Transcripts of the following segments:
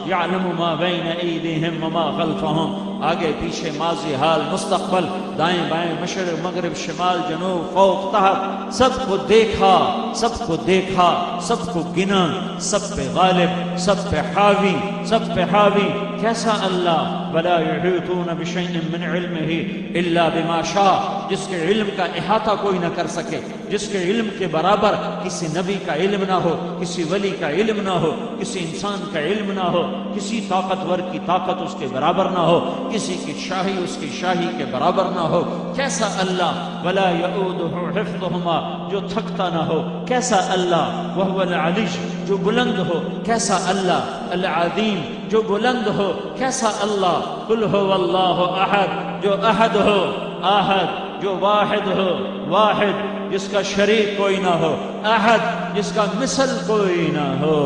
یعلم ما بین ایدیہم وما خلفہم، آگے پیچھے، ماضی، حال، مستقبل، دائیں بائیں، مشرق مغرب، شمال جنوب، فوق تحت، سب کو دیکھا، سب کو دیکھا، سب کو گنا، سب پہ غالب، سب پہ حاوی، سب پہ حاوی۔ کیسا اللہ؟ ولا یحیطون بشیء من علمہ الا بما شاء، جس کے علم کا احاطہ کوئی نہ کر سکے، جس کے علم کے برابر کسی نبی کا علم نہ ہو، کسی ولی کا علم نہ ہو، کسی انسان کا علم نہ ہو، کسی طاقتور کی طاقت اس کے برابر نہ ہو، کسی کی شاہی اس کی شاہی کے برابر نہ ہو۔ کیسا اللہ؟ ولا یؤودہ حفظہما، جو تھکتا نہ ہو۔ کیسا اللہ؟ وہو العلی، جو بلند ہو۔ کیسا اللہ؟ العظیم، جو بلند ہو۔ کیسا اللہ؟ قل هو اللہ احد، جو احد ہو، احد، جو واحد ہو، واحد، جس کا شریک کوئی نہ ہو، احد، جس کا مثل کوئی نہ ہو،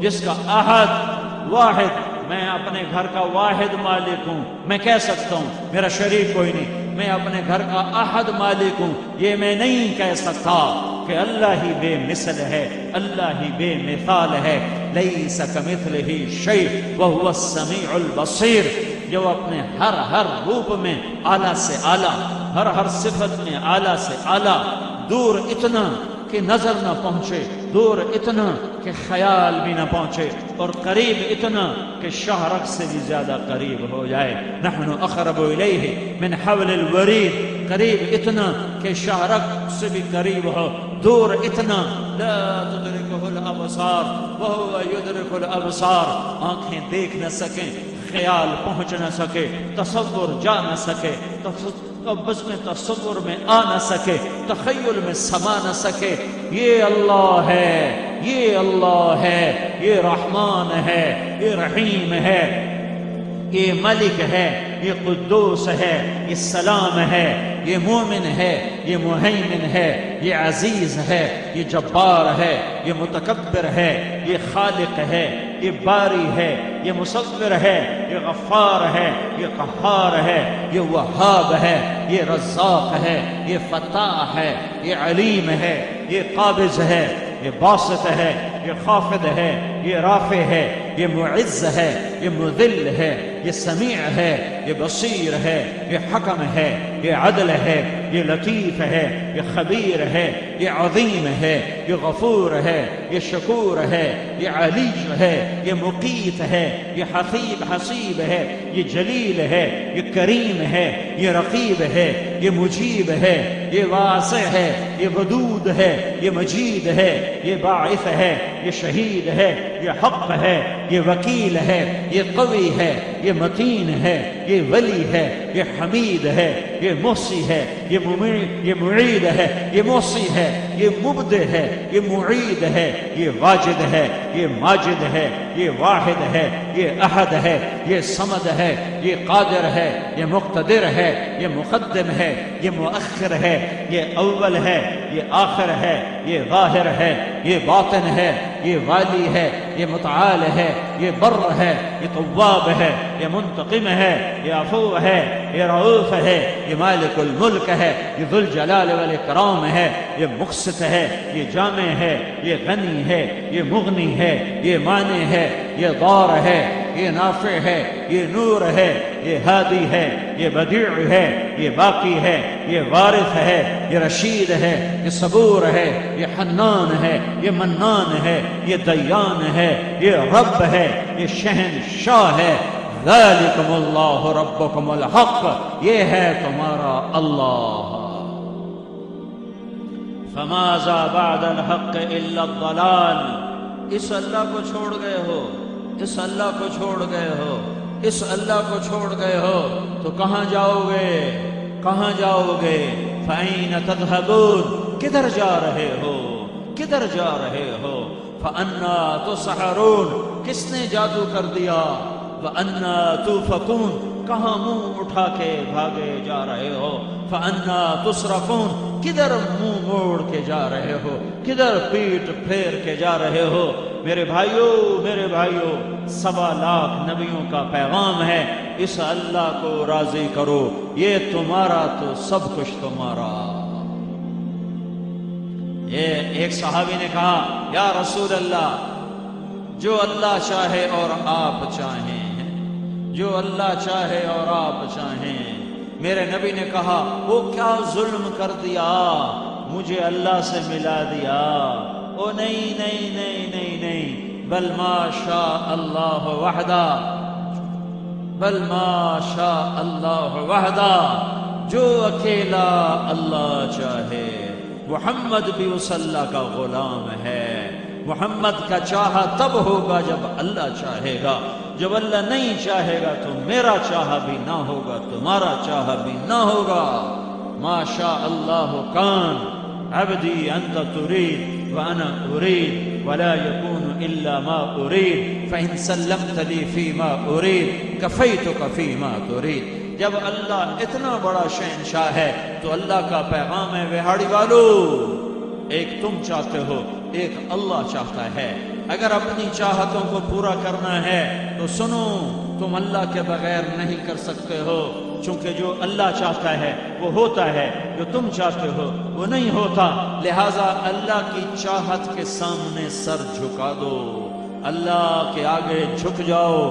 جس کا احد، واحد۔ میں اپنے گھر کا واحد مالک ہوں، میں کہہ سکتا ہوں میرا شریک کوئی نہیں۔ میں اپنے گھر کا احد مالک ہوں، یہ میں نہیں کہہ سکتا کہ اللہ ہی بے مثل ہے، اللہ ہی بے مثال ہے۔ لیس کمثلہ شیء وہو السمیع البصیر، جو اپنے ہر روپ میں اعلیٰ سے اعلیٰ، ہر صفت میں اعلیٰ سے اعلیٰ، دور اتنا کہ نظر نہ پہنچے، دور اتنا کہ خیال بھی نہ پہنچے، اور قریب اتنا کہ شہرک سے بھی زیادہ قریب ہو جائے۔ نحن اقرب الیہ من حبل الورید، قریب اتنا کہ شہرک سے بھی قریب ہو، دور اتنا لا تدرکہ الابصار وہو یدرک الابصار، آنکھیں دیکھ نہ سکیں، خیال پہنچ نہ سکے، تصور جا نہ سکے، قبض میں تصور میں آ نہ سکے، تخیل میں سما نہ سکے۔ یہ اللہ ہے، یہ اللہ ہے، یہ رحمان ہے، یہ رحیم ہے، یہ ملک ہے، یہ قدوس ہے، یہ سلام ہے، یہ مومن ہے، یہ مہیمن ہے، یہ عزیز ہے، یہ جبار ہے، یہ متکبر ہے، یہ خالق ہے، یہ باری ہے، یہ مصور ہے، یہ غفار ہے، یہ قہار ہے، یہ وہاب ہے، یہ رزاق ہے، یہ فتاح ہے، یہ علیم ہے، یہ قابض ہے، یہ باسط ہے، یہ خافض ہے، یہ رافع ہے، یہ معز ہے، یہ مذل ہے، یہ سمیع ہے، یہ بصیر ہے، یہ حکم ہے، یہ عدل ہے، یہ لطیف ہے، یہ خبیر ہے، یہ عظیم ہے، یہ غفور ہے، یہ شکور ہے، یہ علی ہے، یہ مقیت ہے، یہ حسیب ہے، یہ جلیل ہے، یہ کریم ہے، یہ رقیب ہے، یہ مجیب ہے، یہ واسع ہے، یہ ودود ہے، یہ مجید ہے، یہ باعث ہے، یہ شہید ہے، یہ حق ہے، یہ وکیل ہے، یہ قوی ہے، یہ متین ہے، یہ ولی ہے، یہ حمید ہے، یہ محصی ہے، یہ معید ہے، یہ محصی ہے، یہ مبدع ہے، یہ معید ہے، یہ واجد ہے، یہ ماجد ہے، یہ واحد ہے، یہ احد ہے، یہ صمد ہے، یہ قادر ہے، یہ مقتدر ہے، یہ مقدم ہے، یہ مؤخر ہے، یہ اول ہے، یہ آخر ہے، یہ ظاہر ہے، یہ باطن ہے، یہ والی ہے، یہ متعال ہے، یہ بر ہے، یہ تواب ہے، یہ منتقم ہے، یہ عفو ہے، یہ رؤوف ہے، یہ مالک الملک ہے، یہ ذو الجلال والاکرام ہے، یہ مقسط ہے، یہ جامع ہے، یہ غنی ہے، یہ مغنی ہے، یہ مانع ہے، یہ ضار ہے، یہ نافع ہے، یہ نور ہے، یہ ہادی ہے، یہ بدیع ہے، یہ باقی ہے، یہ وارث ہے، یہ رشید ہے، یہ صبور ہے، یہ حنان ہے، یہ منان ہے، یہ دیان ہے، یہ رب ہے، یہ شہنشاہ ہے۔ ذالکم اللہ ربکم الحق، یہ ہے تمہارا اللہ۔ فماذا بعد الحق الا الضلال، اس اللہ کو چھوڑ گئے ہو، اس اللہ کو چھوڑ گئے ہو، اس اللہ کو چھوڑ گئے ہو تو کہاں جاؤ گے؟ کہاں جاؤ گے؟ فَأَيْنَ تَذْهَبُونَ، کدھر جا رہے ہو؟ کدھر جا رہے ہو؟ فَأَنَّا تُسْحَرُونَ، کس نے جادو کر دیا؟ وَأَنَّا تُوفَكُونَ، کہاں منہ اٹھا کے بھاگے جا رہے ہو؟ فَأَنَّا تُصْرَفُونَ، کدھر منہ موڑ کے جا رہے ہو؟ کدھر پیٹ پھیر کے جا رہے ہو؟ میرے بھائیوں، میرے بھائیوں، 1.25 لاکھ نبیوں کا پیغام ہے، اس اللہ کو راضی کرو، یہ تمہارا تو سب کچھ تمہارا۔ یہ ایک صحابی نے کہا، یا رسول اللہ، جو اللہ چاہے اور آپ چاہیں، جو اللہ چاہے اور آپ چاہیں۔ میرے نبی نے کہا وہ کیا ظلم کر دیا، مجھے اللہ سے ملا دیا۔ او نہیں نہیں نہیں نہیں نہیں، بل ما شاء اللہ وحدہ، بل ما شاء اللہ وحدہ، جو اکیلا اللہ چاہے۔ محمد بھی اس اللہ کا غلام ہے۔ محمد کا چاہا تب ہوگا جب اللہ چاہے گا، جب اللہ نہیں چاہے گا تو میرا چاہا بھی نہ ہوگا، تمہارا چاہا بھی نہ ہوگا۔ ما شاء اللہ کان، عبدی انت ترید وانا ارید ولا يكون الا ما ارید فان سلمت لي فيما ارید كفيتك فيما ترید۔ جب اللہ اتنا بڑا شہنشاہ ہے تو اللہ کا پیغام ہے وہاڑی والو، ایک تم چاہتے ہو، ایک اللہ چاہتا ہے۔ اگر اپنی چاہتوں کو پورا کرنا ہے تو سنو، تم اللہ کے بغیر نہیں کر سکتے ہو، چونکہ جو اللہ چاہتا ہے وہ ہوتا ہے، جو تم چاہتے ہو وہ نہیں ہوتا۔ لہٰذا اللہ کی چاہت کے سامنے سر جھکا دو، اللہ کے آگے جھک جاؤ،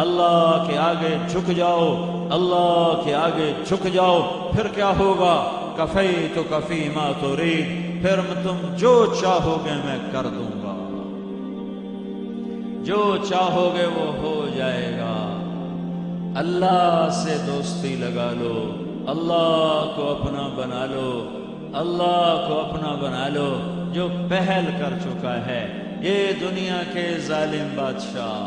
اللہ کے آگے جھک جاؤ، اللہ کے آگے جھک جاؤ۔ پھر کیا ہوگا؟ کفیتک فیما ترید، پھر تم جو چاہو گے میں کر دوں گا، جو چاہو گے وہ ہو جائے گا۔ اللہ سے دوستی لگا لو، اللہ کو اپنا بنا لو، اللہ کو اپنا بنا لو، جو پہل کر چکا ہے یہ دنیا کے ظالم بادشاہ،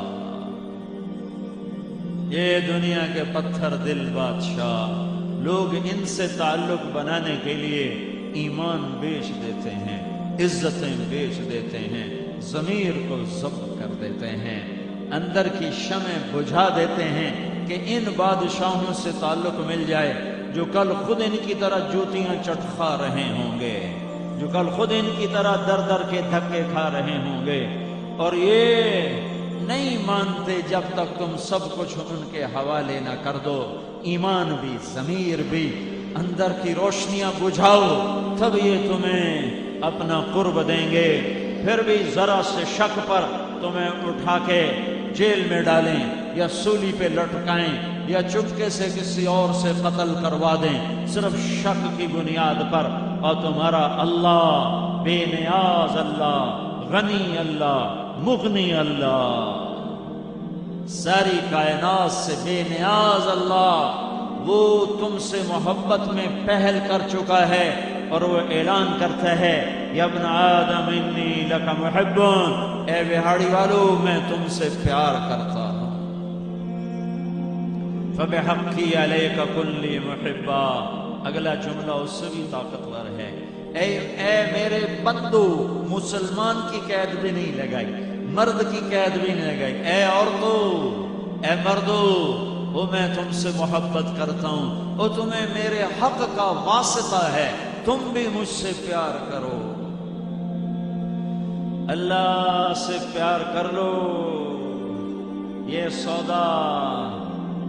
یہ دنیا کے پتھر دل بادشاہ، لوگ ان سے تعلق بنانے کے لیے ایمان بیچ دیتے ہیں، عزتیں بیچ دیتے ہیں، ضمیر کو ضبط کر دیتے ہیں، اندر کی شمع بجھا دیتے ہیں کہ ان بادشاہوں سے تعلق مل جائے جو کل خود ان کی طرح جوتیاں چٹخا رہے ہوں گے، جو کل خود ان کی طرح در در کے دھکے کھا رہے ہوں گے۔ اور یہ نہیں مانتے جب تک تم سب کچھ ان کے حوالے نہ کر دو، ایمان بھی ضمیر بھی، اندر کی روشنیاں بجھاؤ، تب یہ تمہیں اپنا قرب دیں گے۔ پھر بھی ذرا سے شک پر تمہیں اٹھا کے جیل میں ڈالیں یا سولی پہ لٹکائیں یا چپکے سے کسی اور سے قتل کروا دیں صرف شک کی بنیاد پر، اور تمہارا اللہ بے نیاز اللہ، غنی اللہ، مغنی اللہ، ساری کائنات سے بے نیاز اللہ، وہ تم سے محبت میں پہل کر چکا ہے اور وہ اعلان کرتا ہے یا ابن آدم انی لک محب، اے وہاڑی والو میں تم سے پیار کرتا ہوں، فبحقی علیک کلی محبا۔ اگلا جملہ اس سے بھی طاقتور ہے، اے میرے بندو، مسلمان کی قید بھی نہیں لگائی، مرد کی قید بھی نہیں لگائی، اے عورتوں، اے مردو، وہ میں تم سے محبت کرتا ہوں، وہ تمہیں میرے حق کا واسطہ ہے، تم بھی مجھ سے پیار کرو، اللہ سے پیار کر لو۔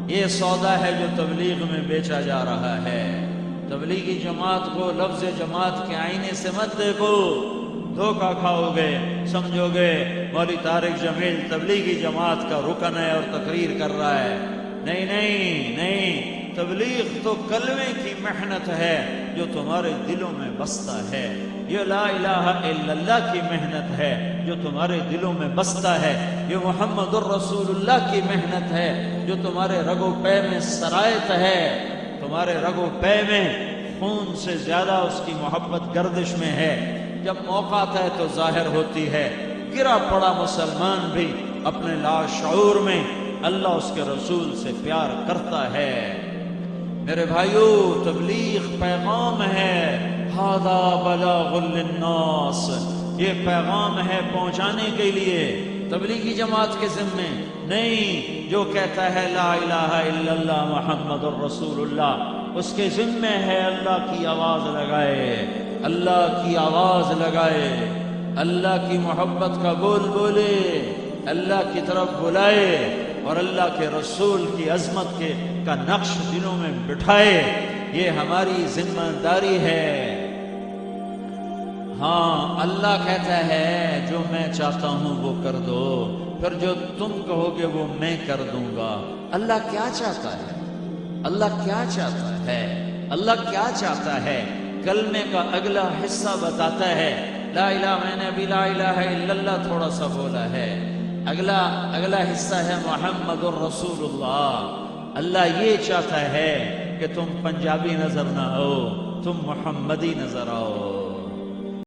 یہ سودا ہے جو تبلیغ میں بیچا جا رہا ہے۔ تبلیغی جماعت کو لفظ جماعت کے آئینے سے مت دیکھو، دھوکہ کھاؤ گے، سمجھو گے مولوی طارق جمیل تبلیغی جماعت کا رکن ہے اور تقریر کر رہا ہے۔ نہیں نہیں نہیں، تبلیغ تو کلمے کی محنت ہے جو تمہارے دلوں میں بستا ہے، یہ لا الہ الا اللہ کی محنت ہے جو تمہارے دلوں میں بستا ہے، یہ محمد الرسول اللہ کی محنت ہے جو تمہارے رگو پے میں سرایت ہے، تمہارے رگو پے میں خون سے زیادہ اس کی محبت گردش میں ہے، جب موقع آتا ہے تو ظاہر ہوتی ہے۔ گرا پڑا مسلمان بھی اپنے لاشعور میں اللہ اس کے رسول سے پیار کرتا ہے۔ میرے بھائیو، تبلیغ پیغام ہے، ھذا بلاغ للناس، یہ پیغام ہے پہنچانے کے لیے، تبلیغی جماعت کے ذمے نہیں۔ جو کہتا ہے لا الہ الا اللہ محمد الرسول اللہ، اس کے ذمے ہے اللہ کی آواز لگائے، اللہ کی آواز لگائے، اللہ کی محبت کا بول بولے، اللہ کی طرف بلائے اور اللہ کے رسول کی عظمت کا نقش دلوں میں بٹھائے۔ یہ ہماری ذمہ داری ہے۔ ہاں، اللہ کہتا ہے جو میں چاہتا ہوں وہ کر دو، پھر جو تم کہو گے وہ میں کر دوں گا۔ اللہ کیا چاہتا ہے؟ اللہ کیا چاہتا ہے؟ اللہ کیا چاہتا ہے؟ کلمے کا اگلا حصہ بتاتا ہے، لا الہ، میں نے ابھی لا الہ الا اللہ تھوڑا سا بولا ہے، اگلا حصہ ہے محمد الرسول اللہ۔ اللہ یہ چاہتا ہے کہ تم پنجابی نظر نہ آؤ، تم محمدی نظر آؤ۔